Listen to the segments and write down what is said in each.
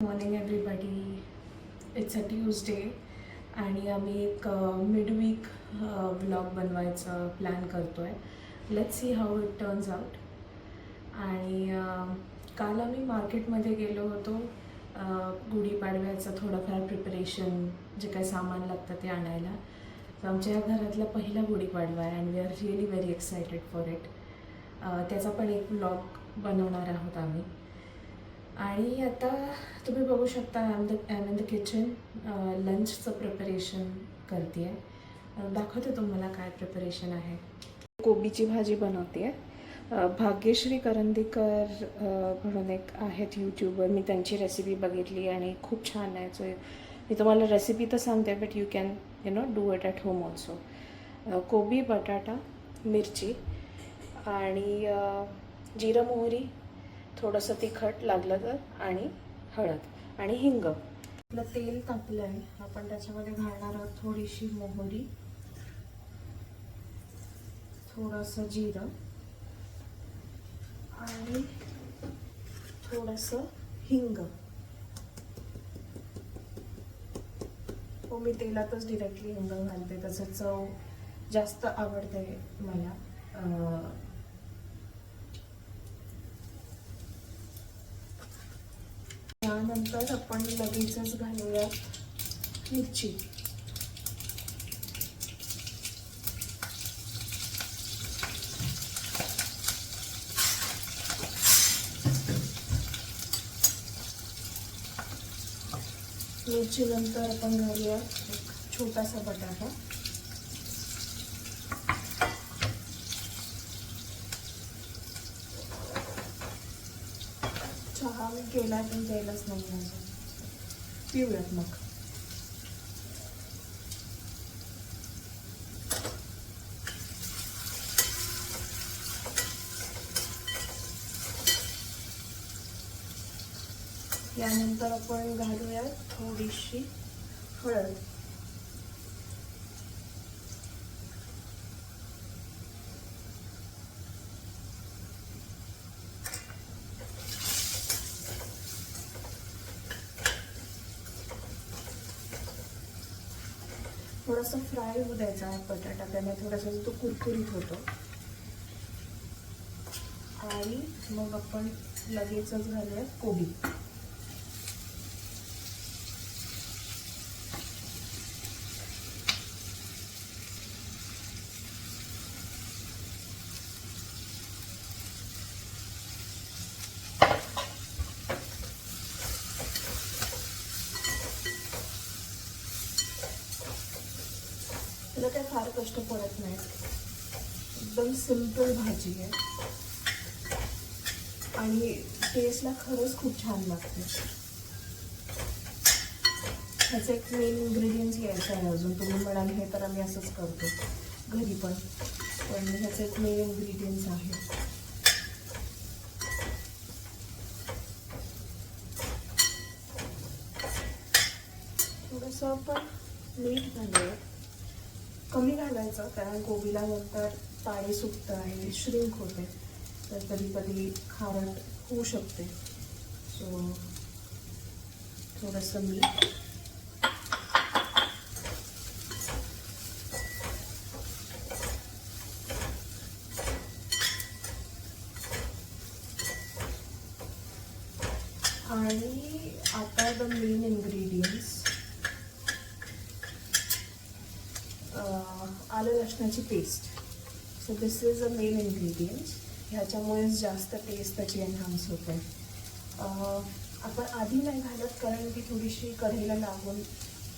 Morning everybody. It's a Tuesday आणि आम्ही एक मिडवीक व्लॉग बनवायचा प्लॅन करतो आहे. Let's see how it turns out. आणि काल आम्ही मार्केटमध्ये गेलो होतो गुढीपाडव्याचं थोडंफार प्रिपरेशन जे काही सामान लागतं ते आणायला. तर आमच्या या घरातला पहिला गुढीपाडवा आहे and we are really very excited for it. त्याचा पण एक व्लॉग बनवणार आहोत आम्ही. आणि आता तुम्ही बघू शकता I am in the kitchen. लंचचं प्रिपरेशन करते आहे. दाखवते तुम्हाला काय प्रिपरेशन आहे. कोबीची भाजी बनवते आहे. भाग्यश्री करंदीकर म्हणून एक आहेत यूट्यूबर. मी त्यांची रेसिपी बघितली आणि खूप छान आहे. सो मी तुम्हाला रेसिपी तर सांगते but you can do it at home also. कोबी, बटाटा, मिरची आणि जिरं, मोहरी, थोडंसं तिखट लागलं तर आणि हळद आणि हिंग. आपलं तेल तापलं आहे. आपण त्याच्यामध्ये घालणार आहोत थोडीशी मोहरी, थोडंसं जिरं आणि थोडंसं हिंग. हो, मी तेलातच डिरेक्टली हिंग घालते, त्याचं चव जास्त आवडते मला. त्यानंतर आपण लगेचच घालूया मिरची. मिरचीनंतर आपण घालूया एक छोटासा बटाटा. चहा मी केला पण द्यायलाच नाही माझं. पिऊयात मग. यानंतर आपण घालूया थोडीशी हळद. थोडासा फ्राय होऊ द्यायचा आहे बटाटा, त्याने थोडासा तो कुरकुरीत होतो. आणि मग आपण लगेचच घालूया कोबी. त्याला काही फार कष्ट पडत नाही. एकदम सिम्पल भाजी आहे आणि टेस्टला खरंच खूप छान लागते. ह्याचं एक मेन इन्ग्रेडियंट्स यायचं आहे अजून. तुम्ही म्हणाल हे तर आम्ही असंच करतो घरी पण ह्याचं एक मेन इन्ग्रेडियंट्स आहे. थोडंसं आपण मीठ घालूया. कमी घालायचं कारण कोबीला नंतर पाणी सुटतं आणि श्रिंक होते, तर कधी कधी खारट होऊ शकते. सो थोडंसं मीठ. आणि आता द मेन इन्ग्रेडियंट्स, आलं लसणाची पेस्ट. So this is a main ingredients. ह्याच्यामुळेच जास्त टेस्ट त्याची एनहान्स होते. आपण आधी नाही घालत कारण ती थोडीशी कढईला लागून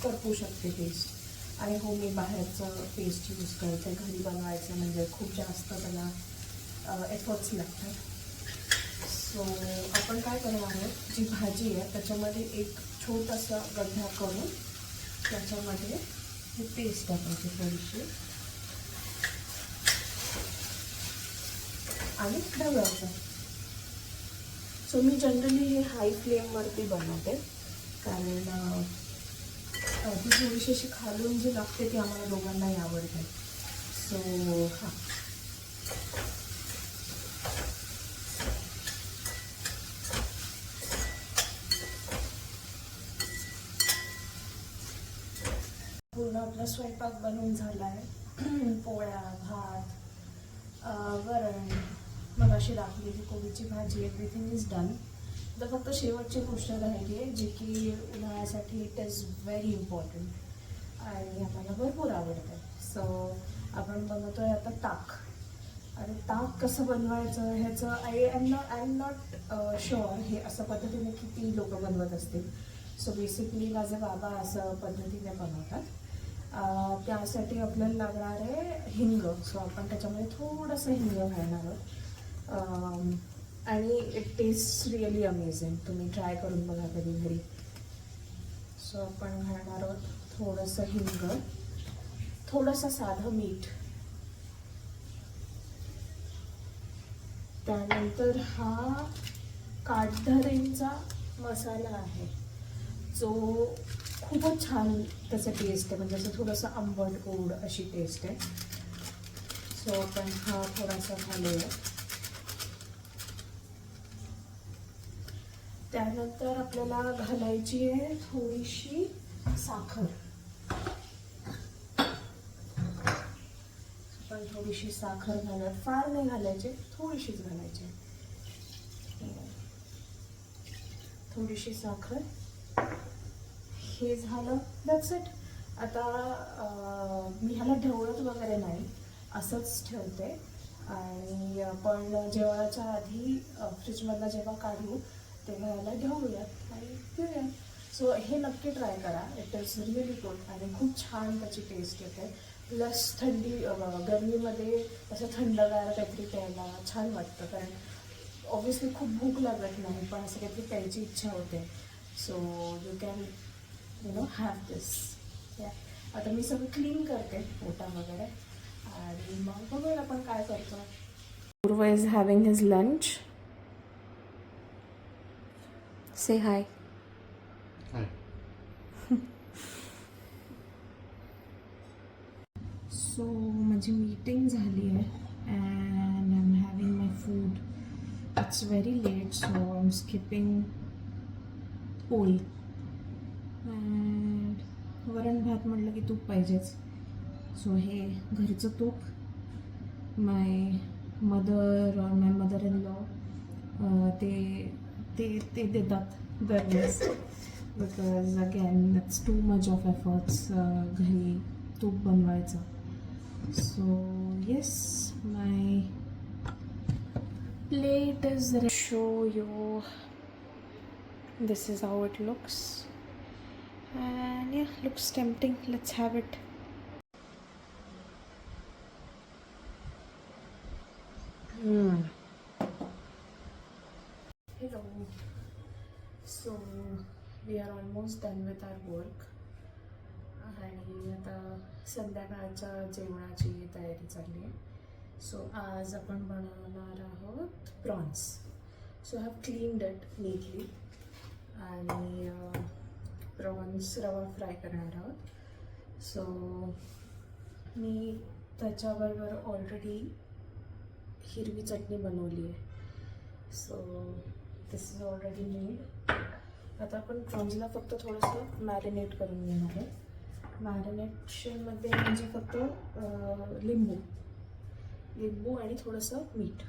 करपू शकते टेस्ट. आणि हो, मी बाहेरचं पेस्ट यूज करते. घरी बनवायचं म्हणजे खूप जास्त त्याला एफर्ट्स लागतात. सो आपण काय करणार आहोत, जी भाजी आहे त्याच्यामध्ये एक छोटासा गड्ढा करून त्याच्यामध्ये ही पेस्ट टाकायची थोडीशी आणि ढवळायचं. सो मी जनरली हे हाय फ्लेमवरती बनवते कारण ती थोडीशी अशी खालून जी लागते ती आम्हाला दोघांनाही आवडते. सो हां, पूर्ण आपला स्वयंपाक बनवून झाला आहे. पोळ्या, भात, वरण, मग अशी राखलेली कोबीची भाजी, एव्हरीथिंग इज डन. तर फक्त शेवटची गोष्ट राहिली आहे, जी की उन्हाळ्यासाठी इट इज व्हेरी इम्पॉर्टंट आणि आम्हाला भरपूर आवडतं. सो आपण बनवतोय आता ताक. आणि ताक कसं बनवायचं ह्याचं आय एम नॉट शुअर हे असं पद्धतीने किती लोक बनवत असतील. सो बेसिकली माझे बाबा असं पद्धतीने बनवतात. त्यासाठी आपल्याला लागणार आहे हिंग. सो आपण त्याच्यामध्ये थोडंसं हिंग घालणार आहोत आणि इट टेस्ट रिअली अमेझिंग. तुम्ही ट्राय करून बघा कधी घरी. सो आपण घालणार आहोत थोडंसं हिंग, थोडंसं साधं मीठ. त्यानंतर हा काठधरेंचा मसाला आहे जो खूपच छान त्याचं टेस्ट आहे, म्हणजे असं थोडंसं आंबट गोड अशी टेस्ट आहे. सो आपण हा थोडासा घालूया. त्यानंतर आपल्याला घालायची आहे थोडीशी साखर. पण थोडीशी साखर घालत, फार नाही घालायची, थोडीशीच घालायची. थोडीशी साखर. हे झालं, दॅट्स इट. आता मी ह्याला ढवळत वगैरे नाही, असंच ठेवते. आणि आपण जेवणाच्या आधी फ्रीजमधला जेव्हा काढू तेव्हा याला ढवळूयात आणि पिऊया. सो हे नक्की ट्राय करा. इट इज रिअली गुड आणि खूप छान त्याची टेस्ट येते. प्लस थंडी गरमीमध्ये असं थंडगार काहीतरी प्यायला छान वाटतं, कारण ऑब्व्हियसली खूप भूक लागत नाही, पण असं काहीतरी प्यायची इच्छा होते. सो यू कॅन हॅव दिस. आता मी सगळं क्लीन करते पोटा वगैरे आणि मग बघूया आपण काय करतो. Purva is having his lunch. Say hi. So माझी मीटिंग झाली आहे and I am having my food. It's very late, so I am skipping poli. And वरण भात म्हटलं की तूप पाहिजेच. सो हे घरचं तूप. माय मदर इन लॉ ते ते ते देतात दरवेळेस, because again that's too much of efforts घरी तूप बनवायचं. So yes, my plate is ready. Show you. This is how it looks, and yeah, looks tempting. Let's have it. Hello. So we are almost done with our work. आणि आता संध्याकाळच्या जेवणाची तयारी चालली आहे. सो आज आपण बनवणार आहोत prawns. So I have cleaned it neatly आणि प्रॉन्स रवा फ्राय करणार आहोत. सो मी त्याच्याबरोबर ऑलरेडी हिरवी चटणी बनवली आहे. So this is already made. आता आपण प्रॉन्सला फक्त थोडंसं मॅरिनेट करून घेणार आहे. मॅरिनेशनमध्ये म्हणजे फक्त लिंबू आणि थोडंसं मीठ.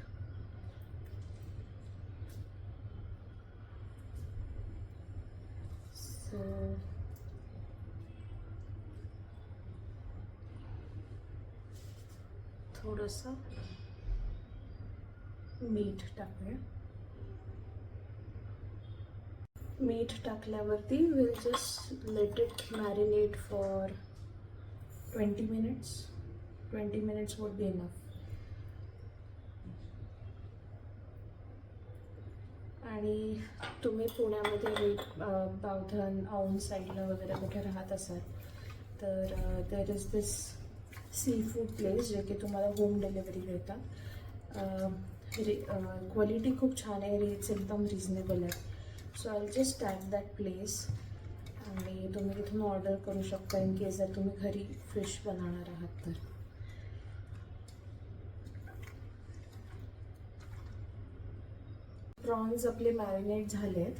सो थोडंसं मीठ टाकूया. मीठ टाकल्यावरती will just let it marinate for 20 minutes. 20 minutes would be enough. आणि तुम्ही पुण्यामध्ये बावधन औंध साईडला वगैरे कुठे राहत असाल तर there is this seafood place जे की तुम्हाला होम डिलिव्हरी देतात. क्वालिटी खूप छान आहे, रेट्स एकदम रिजनेबल आहे. So I will just tag that place आणि तुम्ही तिथून ऑर्डर करू शकता इन केस जर तुम्ही घरी फिश बनवणार आहात तर. प्रॉन्स आपले मॅरिनेट झालेत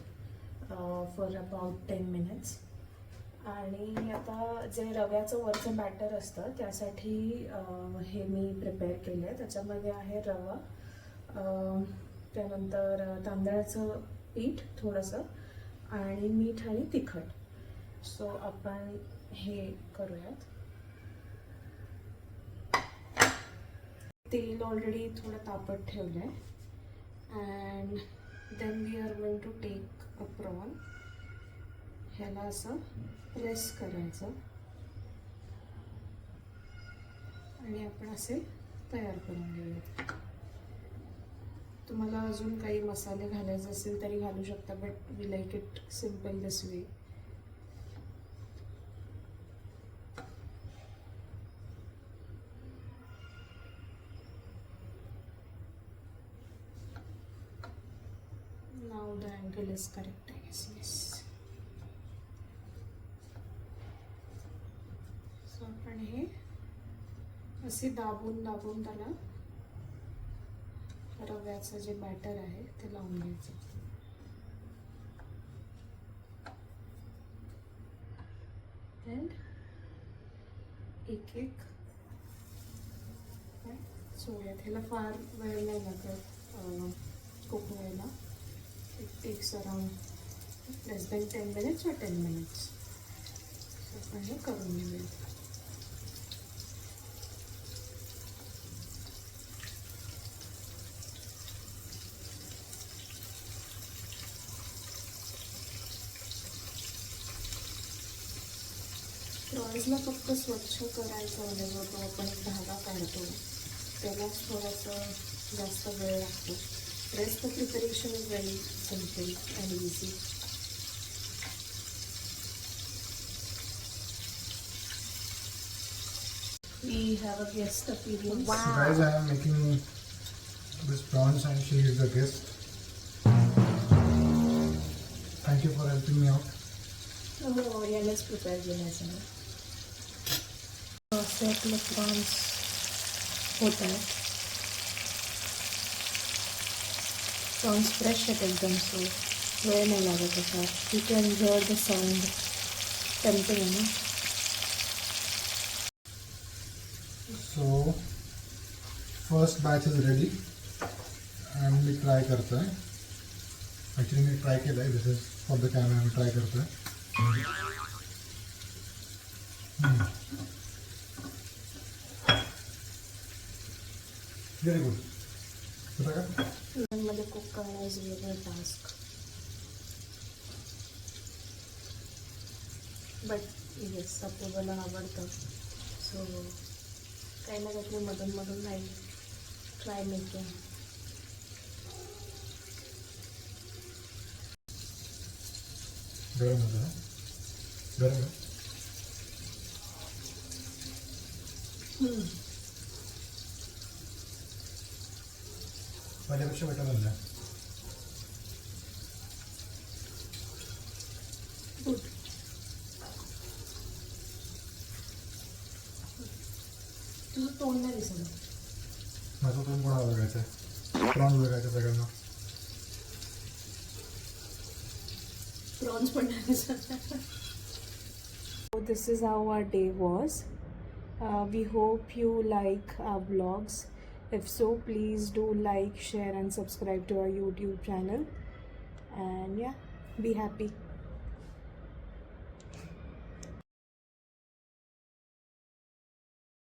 फॉर अबाउट 10 minutes. आणि आता जे रव्याचं वरचं बॅटर असतं त्यासाठी हे मी प्रिपेअर केलं आहे. त्याच्यामध्ये आहे रवा, त्यानंतर तांदळाचं पीठ थोडंसं आणि मीठ आणि तिखट. सो आपण हे करूयात. तेल ऑलरेडी थोडं तापत ठेवलं आहे. And then we are going to take a prawn. ह्याला असं प्रेस करायचं आणि आपण असे तयार करून घेऊयात. तुम्हाला अजून काही मसाले घालायचे असेल तरी घालू शकता, but we like it simple this way. Now the angle is correct, I guess. Yes. So आपण हे असे दाबून दाबून त्याला रव्याचं जे बॅटर आहे ते लावून घ्यायचं. अँड एक एक सोडूयात. ह्याला फार वेळ नाही लागत कुक व्हायला. It takes around less than 10 minutes or 10 minutes. आपण हे करून घेऊयात. प्रॉन्सला फक्त स्वच्छ करायचं म्हणजे जो तो आपण एक धागा काढतो त्यालाच थोडंसं जास्त वेळ लागतो. Rest of preparation is very simple and easy. We have a guest appearance. Wow. So guys, I am making this prawns and she is the guest. Thank you for helping me out. Oh, yeah, let's prepare the lasagna. असे आपले prawns होत आहेत. Prawns fresh आहेत एकदम, so वेळ नाही लागत असा. You can hear the sound. Tempting आहे ना. So first batch is ready and मी ट्राय करतोय. ॲक्च्युली मी ट्राय केलं आहे. This is for the camera. मी ट्राय करतोय. Very good. होता का? मध्ये कुक करणं इज वेगळं टास्क, बट येस अप्रूव्हला आवडतं. सो काही ना काहीतरी मधून मधून नाही ट्राय मेकिंग. गरम होतं ना? गरम आहे. पहिल्यापेक्षा बेटर झालं. गुड. तुझं तोंड नाही दिसलं. माझं तोंड कोणाला बघायचं आहे? प्रॉन्स बघायचं सगळ्यांना. प्रॉन्स पण नाही दिसत. This is how our day was. We hope you like our vlogs. If so, please do like, share and subscribe to our YouTube channel. And yeah, be happy.